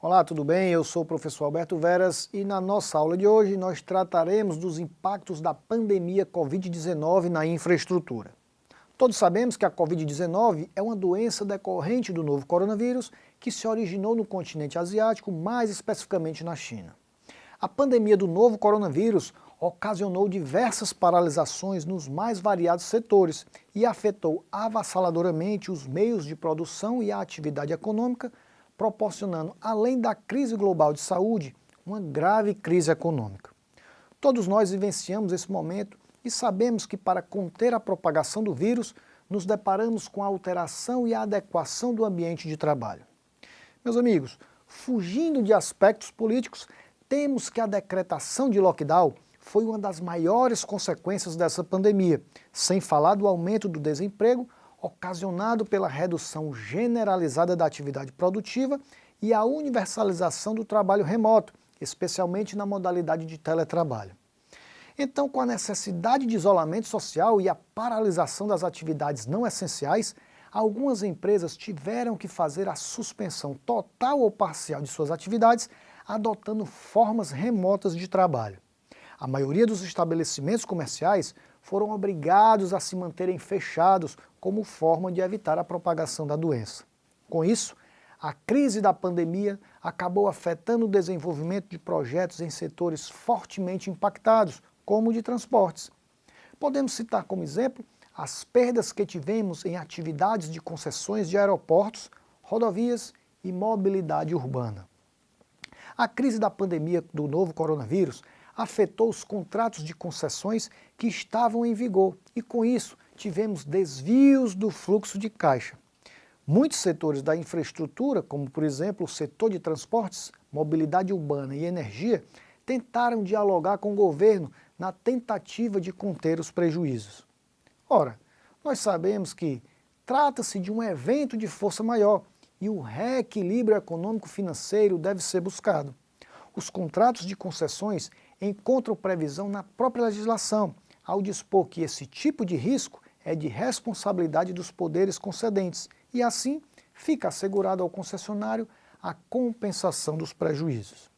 Olá, tudo bem? Eu sou o professor Alberto Veras e na nossa aula de hoje nós trataremos dos impactos da pandemia Covid-19 na infraestrutura. Todos sabemos que a Covid-19 é uma doença decorrente do novo coronavírus que se originou no continente asiático, mais especificamente na China. A pandemia do novo coronavírus ocasionou diversas paralisações nos mais variados setores e afetou avassaladoramente os meios de produção e a atividade econômica, proporcionando, além da crise global de saúde, uma grave crise econômica. Todos nós vivenciamos esse momento e sabemos que para conter a propagação do vírus, nos deparamos com a alteração e a adequação do ambiente de trabalho. Meus amigos, fugindo de aspectos políticos, temos que a decretação de lockdown foi uma das maiores consequências dessa pandemia, sem falar do aumento do desemprego, ocasionado pela redução generalizada da atividade produtiva e a universalização do trabalho remoto, especialmente na modalidade de teletrabalho. Então, com a necessidade de isolamento social e a paralisação das atividades não essenciais, algumas empresas tiveram que fazer a suspensão total ou parcial de suas atividades, adotando formas remotas de trabalho. A maioria dos estabelecimentos comerciais foram obrigados a se manterem fechados como forma de evitar a propagação da doença. Com isso, a crise da pandemia acabou afetando o desenvolvimento de projetos em setores fortemente impactados, como o de transportes. Podemos citar como exemplo as perdas que tivemos em atividades de concessões de aeroportos, rodovias e mobilidade urbana. A crise da pandemia do novo coronavírus afetou os contratos de concessões que estavam em vigor e, com isso, tivemos desvios do fluxo de caixa. Muitos setores da infraestrutura, como por exemplo o setor de transportes, mobilidade urbana e energia, tentaram dialogar com o governo na tentativa de conter os prejuízos. Ora, nós sabemos que trata-se de um evento de força maior e o reequilíbrio econômico-financeiro deve ser buscado. Os contratos de concessões encontram previsão na própria legislação, ao dispor que esse tipo de risco é de responsabilidade dos poderes concedentes e, assim, fica assegurado ao concessionário a compensação dos prejuízos.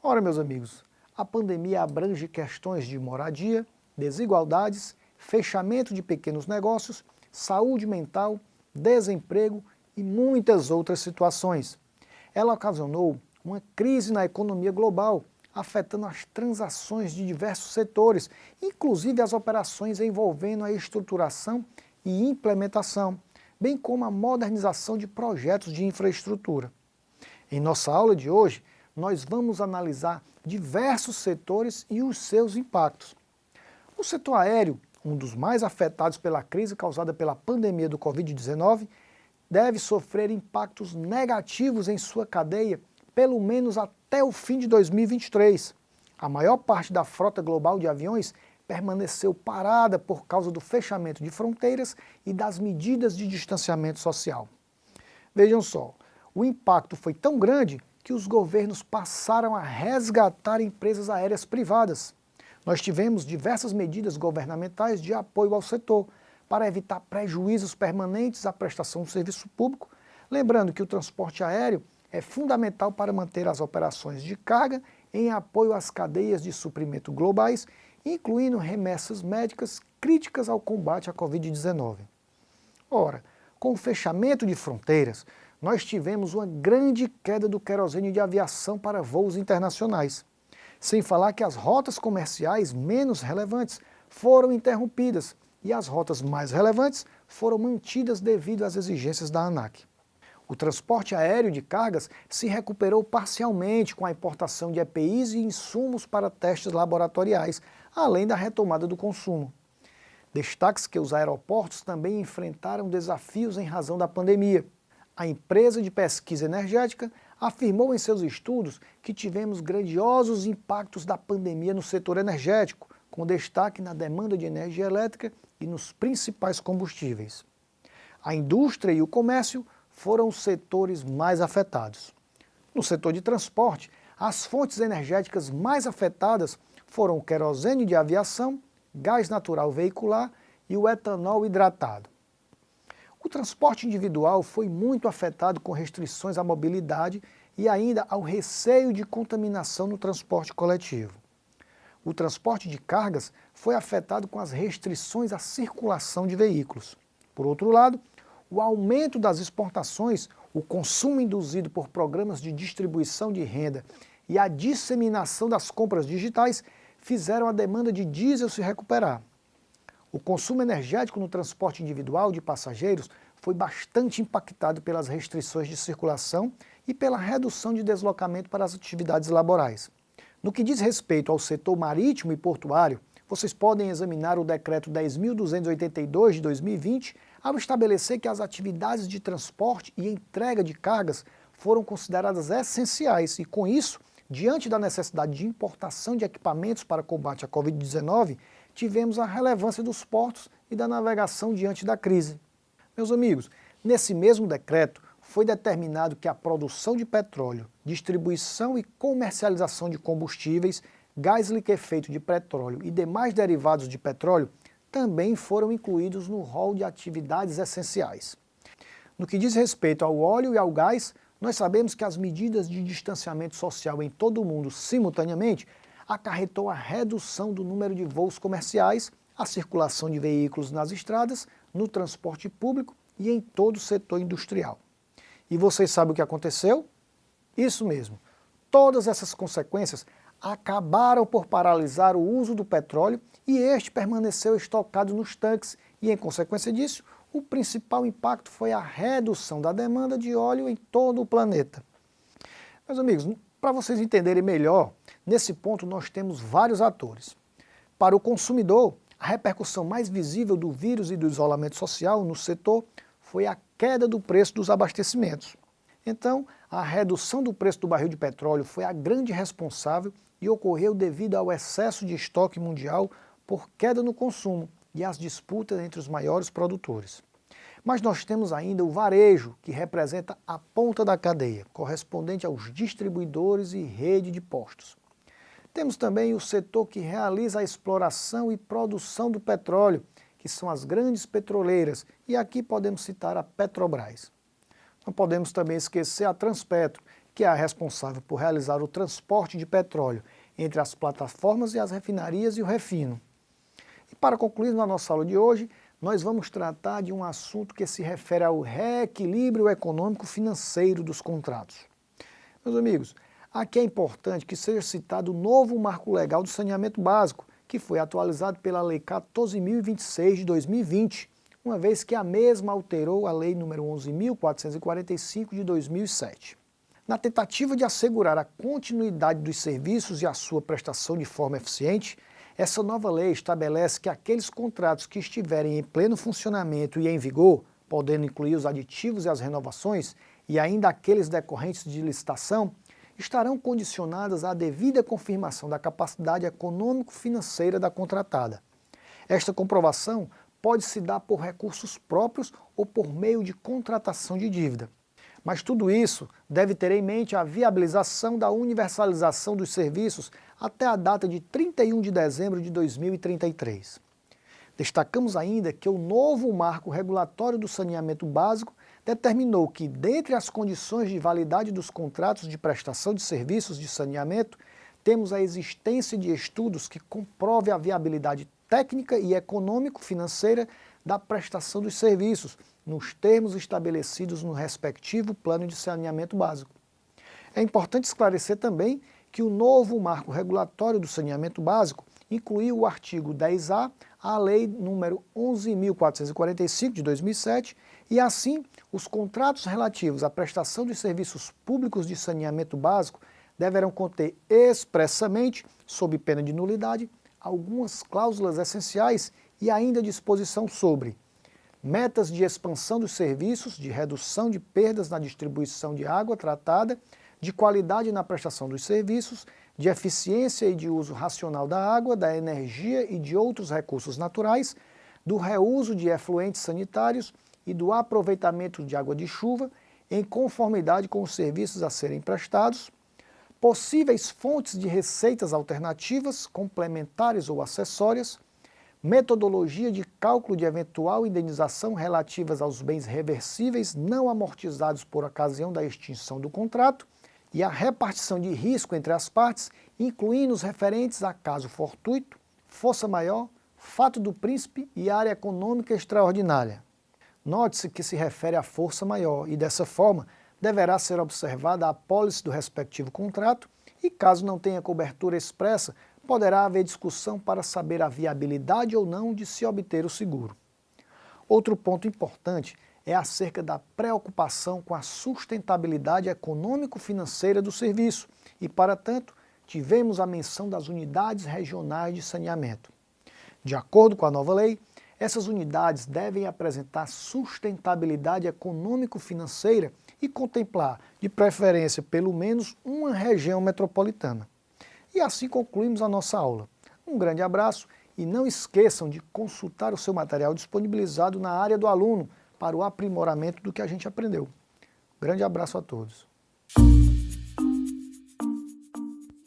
Ora, meus amigos, a pandemia abrange questões de moradia, desigualdades, fechamento de pequenos negócios, saúde mental, desemprego e muitas outras situações. Ela ocasionou uma crise na economia global, afetando as transações de diversos setores, inclusive as operações envolvendo a estruturação e implementação, bem como a modernização de projetos de infraestrutura. Em nossa aula de hoje, nós vamos analisar diversos setores e os seus impactos. O setor aéreo, um dos mais afetados pela crise causada pela pandemia do Covid-19, deve sofrer impactos negativos em sua cadeia pelo menos até o fim de 2023. A maior parte da frota global de aviões permaneceu parada por causa do fechamento de fronteiras e das medidas de distanciamento social. Vejam só, o impacto foi tão grande que os governos passaram a resgatar empresas aéreas privadas. Nós tivemos diversas medidas governamentais de apoio ao setor para evitar prejuízos permanentes à prestação do serviço público, lembrando que o transporte aéreo é fundamental para manter as operações de carga em apoio às cadeias de suprimento globais, incluindo remessas médicas críticas ao combate à Covid-19. Ora, com o fechamento de fronteiras, nós tivemos uma grande queda do querosene de aviação para voos internacionais. Sem falar que as rotas comerciais menos relevantes foram interrompidas e as rotas mais relevantes foram mantidas devido às exigências da ANAC. O transporte aéreo de cargas se recuperou parcialmente com a importação de EPIs e insumos para testes laboratoriais, além da retomada do consumo. Destaque-se que os aeroportos também enfrentaram desafios em razão da pandemia. A empresa de pesquisa energética afirmou em seus estudos que tivemos grandiosos impactos da pandemia no setor energético, com destaque na demanda de energia elétrica e nos principais combustíveis. A indústria e o comércio foram os setores mais afetados. No setor de transporte, as fontes energéticas mais afetadas foram o querosene de aviação, gás natural veicular e o etanol hidratado. O transporte individual foi muito afetado com restrições à mobilidade e ainda ao receio de contaminação no transporte coletivo. O transporte de cargas foi afetado com as restrições à circulação de veículos. Por outro lado, o aumento das exportações, o consumo induzido por programas de distribuição de renda e a disseminação das compras digitais fizeram a demanda de diesel se recuperar. O consumo energético no transporte individual de passageiros foi bastante impactado pelas restrições de circulação e pela redução de deslocamento para as atividades laborais. No que diz respeito ao setor marítimo e portuário, vocês podem examinar o Decreto 10.282 de 2020 ao estabelecer que as atividades de transporte e entrega de cargas foram consideradas essenciais e, com isso, diante da necessidade de importação de equipamentos para combate à Covid-19, tivemos a relevância dos portos e da navegação diante da crise. Meus amigos, nesse mesmo decreto foi determinado que a produção de petróleo, distribuição e comercialização de combustíveis, gás liquefeito de petróleo e demais derivados de petróleo também foram incluídos no rol de atividades essenciais. No que diz respeito ao óleo e ao gás, nós sabemos que as medidas de distanciamento social em todo o mundo simultaneamente acarretou a redução do número de voos comerciais, a circulação de veículos nas estradas, no transporte público e em todo o setor industrial. E vocês sabem o que aconteceu? Isso mesmo. Todas essas consequências acabaram por paralisar o uso do petróleo e este permaneceu estocado nos tanques e, em consequência disso, o principal impacto foi a redução da demanda de óleo em todo o planeta. Meus amigos, para vocês entenderem melhor, nesse ponto nós temos vários atores. Para o consumidor, a repercussão mais visível do vírus e do isolamento social no setor foi a queda do preço dos abastecimentos. Então, a redução do preço do barril de petróleo foi a grande responsável e ocorreu devido ao excesso de estoque mundial por queda no consumo e as disputas entre os maiores produtores. Mas nós temos ainda o varejo, que representa a ponta da cadeia, correspondente aos distribuidores e rede de postos. Temos também o setor que realiza a exploração e produção do petróleo, que são as grandes petroleiras, e aqui podemos citar a Petrobras. Não podemos também esquecer a Transpetro, que é a responsável por realizar o transporte de petróleo entre as plataformas e as refinarias e o refino. E para concluir na nossa aula de hoje, nós vamos tratar de um assunto que se refere ao reequilíbrio econômico-financeiro dos contratos. Meus amigos, aqui é importante que seja citado o novo marco legal do saneamento básico, que foi atualizado pela Lei 14.026 de 2020, uma vez que a mesma alterou a Lei nº 11.445 de 2007. Na tentativa de assegurar a continuidade dos serviços e a sua prestação de forma eficiente, essa nova lei estabelece que aqueles contratos que estiverem em pleno funcionamento e em vigor, podendo incluir os aditivos e as renovações, e ainda aqueles decorrentes de licitação, estarão condicionadas à devida confirmação da capacidade econômico-financeira da contratada. Esta comprovação pode se dar por recursos próprios ou por meio de contratação de dívida. Mas tudo isso deve ter em mente a viabilização da universalização dos serviços até a data de 31 de dezembro de 2033. Destacamos ainda que o novo marco regulatório do saneamento básico determinou que, dentre as condições de validade dos contratos de prestação de serviços de saneamento, temos a existência de estudos que comprovem a viabilidade técnica e econômico-financeira da prestação dos serviços, nos termos estabelecidos no respectivo plano de saneamento básico. É importante esclarecer também que o novo marco regulatório do saneamento básico incluiu o artigo 10A à Lei nº 11.445 de 2007 e, assim, os contratos relativos à prestação dos serviços públicos de saneamento básico deverão conter expressamente, sob pena de nulidade, algumas cláusulas essenciais e ainda disposição sobre metas de expansão dos serviços, de redução de perdas na distribuição de água tratada, de qualidade na prestação dos serviços, de eficiência e de uso racional da água, da energia e de outros recursos naturais, do reuso de efluentes sanitários e do aproveitamento de água de chuva em conformidade com os serviços a serem prestados, possíveis fontes de receitas alternativas, complementares ou acessórias, metodologia de cálculo de eventual indenização relativas aos bens reversíveis não amortizados por ocasião da extinção do contrato e a repartição de risco entre as partes, incluindo os referentes a caso fortuito, força maior, fato do príncipe e área econômica extraordinária. Note-se que se refere à força maior e, dessa forma, deverá ser observada a apólice do respectivo contrato e, caso não tenha cobertura expressa, poderá haver discussão para saber a viabilidade ou não de se obter o seguro. Outro ponto importante é acerca da preocupação com a sustentabilidade econômico-financeira do serviço e, para tanto, tivemos a menção das unidades regionais de saneamento. De acordo com a nova lei, essas unidades devem apresentar sustentabilidade econômico-financeira e contemplar, de preferência, pelo menos uma região metropolitana. E assim concluímos a nossa aula. Um grande abraço e não esqueçam de consultar o seu material disponibilizado na área do aluno para o aprimoramento do que a gente aprendeu. Grande abraço a todos.